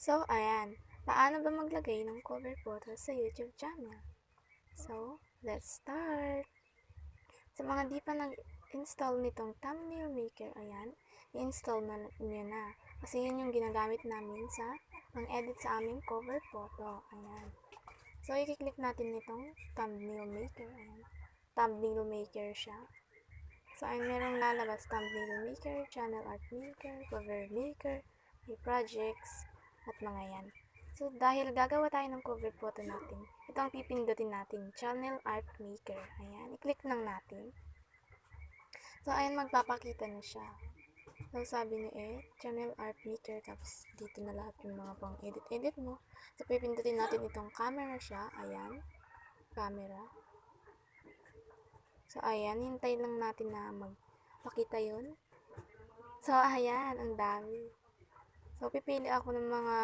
So, ayan. Paano ba maglagay ng cover photo sa YouTube channel? So, let's start! Sa mga di pa nag-install nitong thumbnail maker, ayan, i-install na niyo na. Kasi yun yung ginagamit namin sa pang-edit sa aming cover photo. Ayan. So, i-click natin nitong thumbnail maker. Ayan. Thumbnail maker siya. So, ay merong lalabas thumbnail maker, channel art maker, cover maker, may projects, at mga yan. So, dahil gagawa tayo ng cover photo natin, ito ang pipindutin natin, channel art maker. Ayan, i-click lang natin. So, ayan, magpapakita na siya. So, sabi niya channel art maker, tapos dito na lahat yung mga pang edit mo. So, pipindutin natin itong camera siya. Ayan, camera. So, ayan, hintay lang natin na magpakita yun. So, ayan, ang dami. So, pipili ako ng mga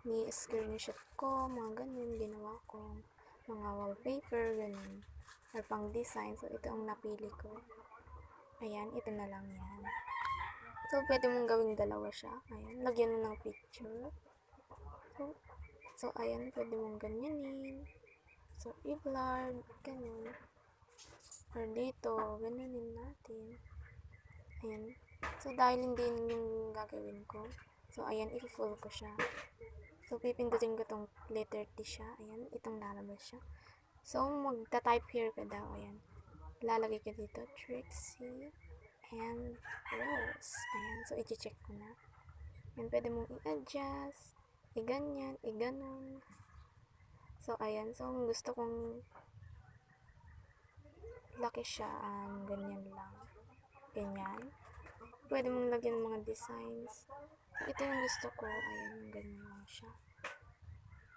ni-screenshot ko, mga ganun, ginawa ko. Mga wallpaper, ganun. Or pang design. So, ito ang napili ko. Ayan, ito na lang yan. So, pwede mong gawing dalawa siya. Ayan, lagyan mo ng picture. So, ayan, pwede mong ganyanin. So, i-blur, ganun. Or dito, gananin natin. Ayan. So, dahil hindi yung gagawin ko, so, ayan, i-full ko siya. So, pipindutin ko tong letter T siya. Ayan, itong lalabas siya. So, magta-type here ka daw. Ayan. Lalagay ka dito, Trixie and Rose. Ayan. So, i-check ko na. Ayan, pwede mong i-adjust, i-ganyan, i-ganon. So, ayan. So, gusto kong laki siya, ganyan lang. Ganyan. Pwede mong lagyan ng mga designs. So, ito yung gusto ko. Ayan, ganyan lang siya.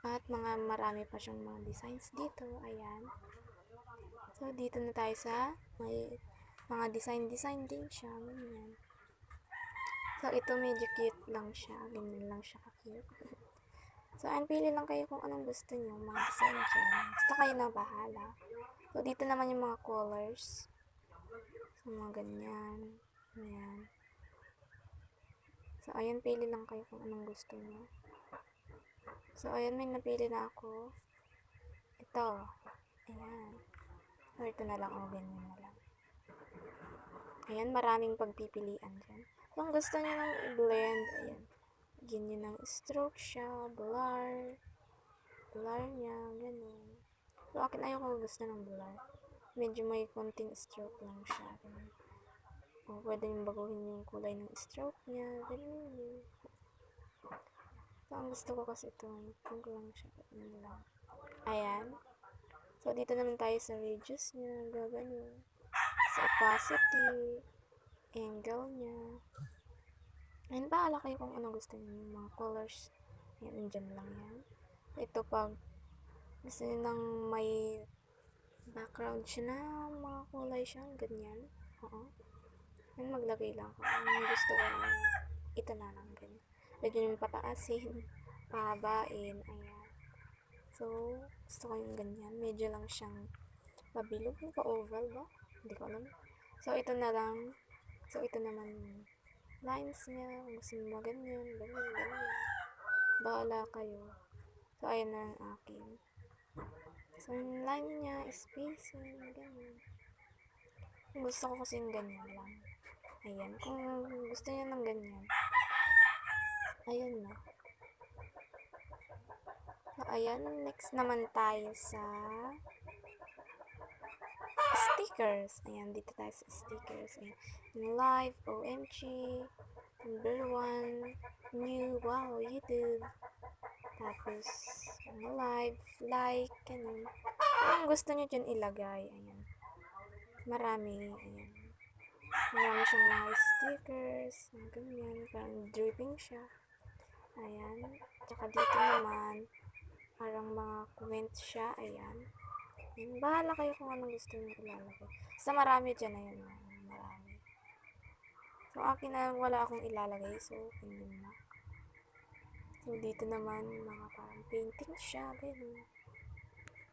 At marami pa siyang mga designs dito. Ayan. So, dito na tayo sa may mga design din siya. Ganyan. So, ito medyo cute lang siya. Ganyan lang siya ka-cute. So, pili lang kayo kung anong gusto nyo. Mga design dyan. Basta kayo na bahala. So, dito naman yung mga colors. So, mga ganyan. Ayan. So, ayan, pili lang kayo kung anong gusto nyo. So, ayan, may napili na ako. Ito. Ayan. Or ito na lang. O, ganyan na lang. Ayan, maraming pagpipilian dyan. So, kung gusto nyo nang i-blend, ayan. Ganyan ng stroke siya, blur. Blur niya, ganun. So, akin ayoko gusto ng blur. Medyo may konting stroke lang siya. Ganun. O, pwede nyo baguhin yung kulay ng stroke niya. Ganun. So, ang gusto ko kasi ito lang siya. Ganun lang. Ayan. So, dito naman tayo sa radius niya. Ganun. Sa opacity. Angle niya. Ayan, bahala kayo kung ano gusto niyo. Yung mga colors. Ayan, dyan lang yan. Ito pag gusto niyo nang may background siya na mga kulay siya. Ganyan. Oo. Ayan, maglagay lang ako. Ang gusto ko ito na lang. Ganyan. Lagyan yung pataasin. Pahabain. Ayan. So, gusto ko yung ganyan. Medyo lang siyang pabilog. Pa-oval ba? Hindi ko alam. So, ito na lang. So, ito naman lines niya. Kung gusto mo ganyan. Bahala kayo. So, ayan na ang akin. So, yung line niya, spacing, ganyan. Gusto ko kasi yung ganyan lang. Ayan. Kung gusto niya ng ganyan. Ayan na. So, ayan. Next naman tayo sa stickers. Ayan. Dito tayo sa stickers. Ayan. Live, OMG, number 1, new, wow, YouTube. Tapos, live, like, ganun. Kung gusto nyo dyan ilagay. Ayan. Marami. Ayan. Marami siyang mga stickers. Ganyan. Parang dripping siya. Ayan. Tsaka dito naman, parang mga comments siya. Ayan. Bahala kayo kung anong gusto nyo ilalagay. Basta marami dyan. Ayan. Marami. So, akin na wala akong ilalagay. So, yun na. So, dito naman, mga parang painting siya. Ganyan.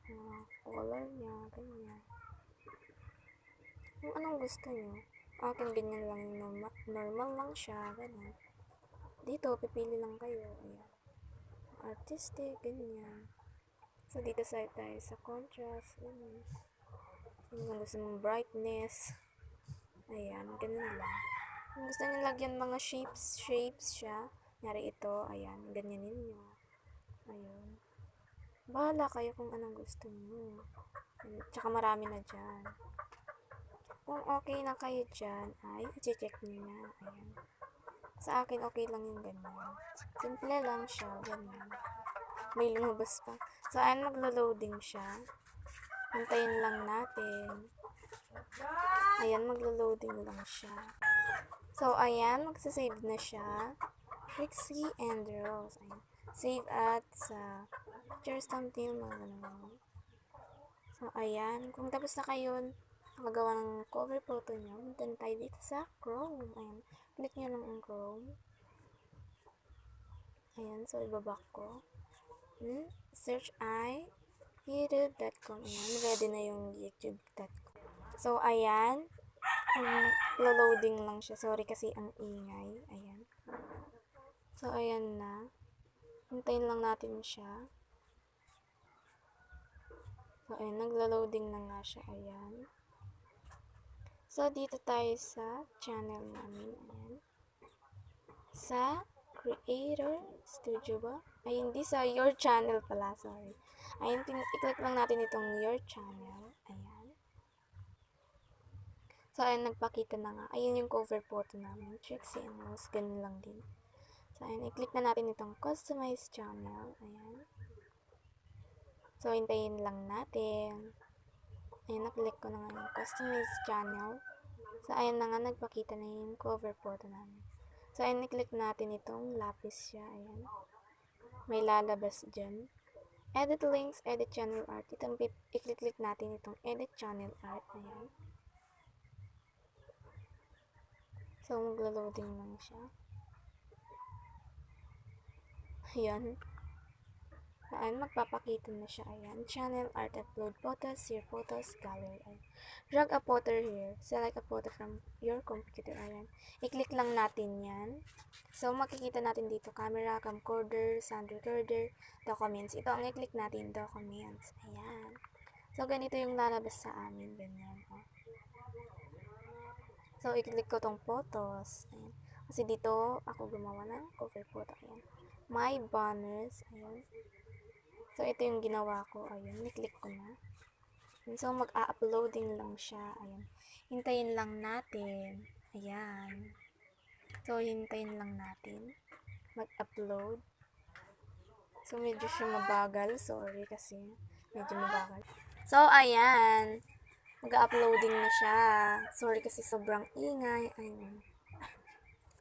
Mga color niya. Ganyan. Kung anong gusto nyo. Akin ganyan lang yung normal lang siya. Ganyan. Dito, pipili lang kayo. Ayan. artistic, ganyan. So, dito tayo sa contrast, ganyan. Kung gusto mong brightness, ayan, ganun lang. Kung gusto nyo lagyan mga shapes siya, nyari ito, ayan, ganyanin nyo. Ayun. Bahala kayo kung anong gusto nyo. Tsaka marami na dyan. Kung okay na kayo dyan, ay i-check nyo na. Ayan. Sa akin, okay lang yung ganyan. Simple lang siya, ganyan. May lumabas pa. So, ayan, maglo-loading siya. Hintayin lang natin. Ayan, maglo-loading lang siya. So, ayan, magsasave na siya. Trixie and Rose. Ayan. Save at sa picture something, mga ganun. So, ayan. Kung tapos na kayo nakagawa ng cover photo nyo, punta tayo dito sa Chrome. Ayan. Click nyo lang ang Chrome. Ayan. So, ibabak ko. Search ay youtube.com. Ayan. Ready na yung youtube.com. So, ayan. Loading lang siya. Sorry kasi ang ingay. Ayan. So, ayan na. Hintayin lang natin siya. So, ayan. Naglo-loading na nga siya. Ayan. So, dito tayo sa channel namin. Ayan. Sa Creator Studio ba? Ay, hindi sa Your Channel pala. Sorry. Ayan. I-click lang natin itong Your Channel. Ayan. So, ayan, nagpakita na nga. Ayan yung cover photo namin. Trixie and Rose. Ganun lang din. So, ayan, i-click na natin itong Customize Channel. Ayan. So, hintayin lang natin. Ayan, na-click ko na nga yung Customize Channel. So, ayan na nga, nagpakita na yung cover photo namin. So, ayan, i-click natin itong lapis siya. Ayan. May lalabas dyan. Edit links, edit channel art. Itong i-click natin itong edit channel art. Ayan. So, maglo-loading lang siya. Ayan. Ayan, magpapakita na siya. Ayan. Channel art, upload photos, your photos, gallery. Ayan. Drag a photo here. Select a photo from your computer. Ayan. I-click lang natin yan. So, makikita natin dito, camera, camcorder, sound recorder, documents. Ito ang i-click natin, documents. Ayan. So, ganito yung lalabas sa amin. Ganyan. Oh. So, i-click ko tong photos. Ayan. Kasi dito, ako gumawa ng cover photo. Ayan. My banners. Ayan. So, ito yung ginawa ko. Ayan. I-click ko na. And so, mag-a-uploading lang siya. Ayan. Hintayin lang natin. Ayan. So, hintayin lang natin. Mag-upload. So, medyo siya mabagal. Sorry kasi medyo mabagal. So, ayan. Mag-uploading na siya. Sorry kasi sobrang ingay. Ayan.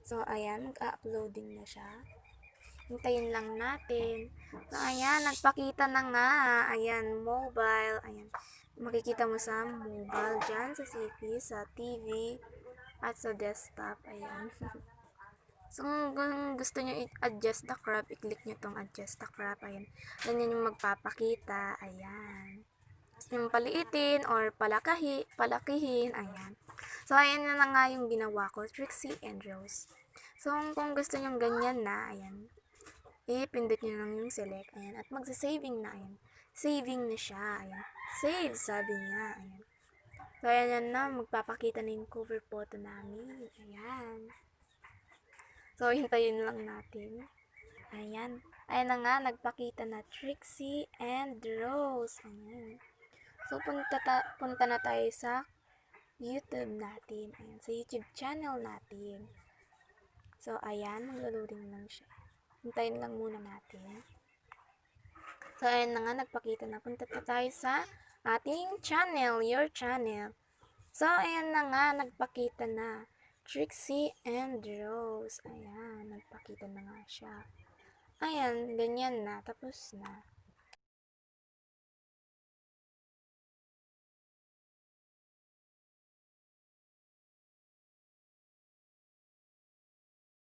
So, ayan. Mag-uploading na siya. Hintayin lang natin. So, ayan. Nagpakita na nga. Ayan. Mobile. Ayan. Makikita mo sa mobile dyan. Sa CP, sa TV, at sa desktop. Ayan. So, kung gusto nyo i-adjust the crop, i-click nyo tong adjust the crop. Ayan. Ganyan yung magpapakita. Ayan. Yung paliitin or palakihin. Ayan. So, ayan na nga yung ginawa ko. Trixie and Rose. So, kung gusto nyo ganyan na, ayan. Pindot nyo lang yung select. Ayan. At magsasaving na. Ayan. Saving na siya. Ayan. Save, sabi niya. Ayan. So, ayan na. Magpapakita na yung cover photo namin. Ayan. So, hintayin lang natin. Ayan. Ayan na nga. Nagpakita na Trixie and Rose. Ayan. So, punta na tayo sa YouTube natin. Ayan, sa YouTube channel natin. So, ayan, maglo-loading lang siya. Hintayin lang muna natin. So, ayan na nga, nagpakita na. Punta na tayo sa ating channel, your channel. So, ayan na nga, nagpakita na. Trixie and Rose. Ayan, nagpakita na nga siya. Ayan, ganyan na. Tapos na.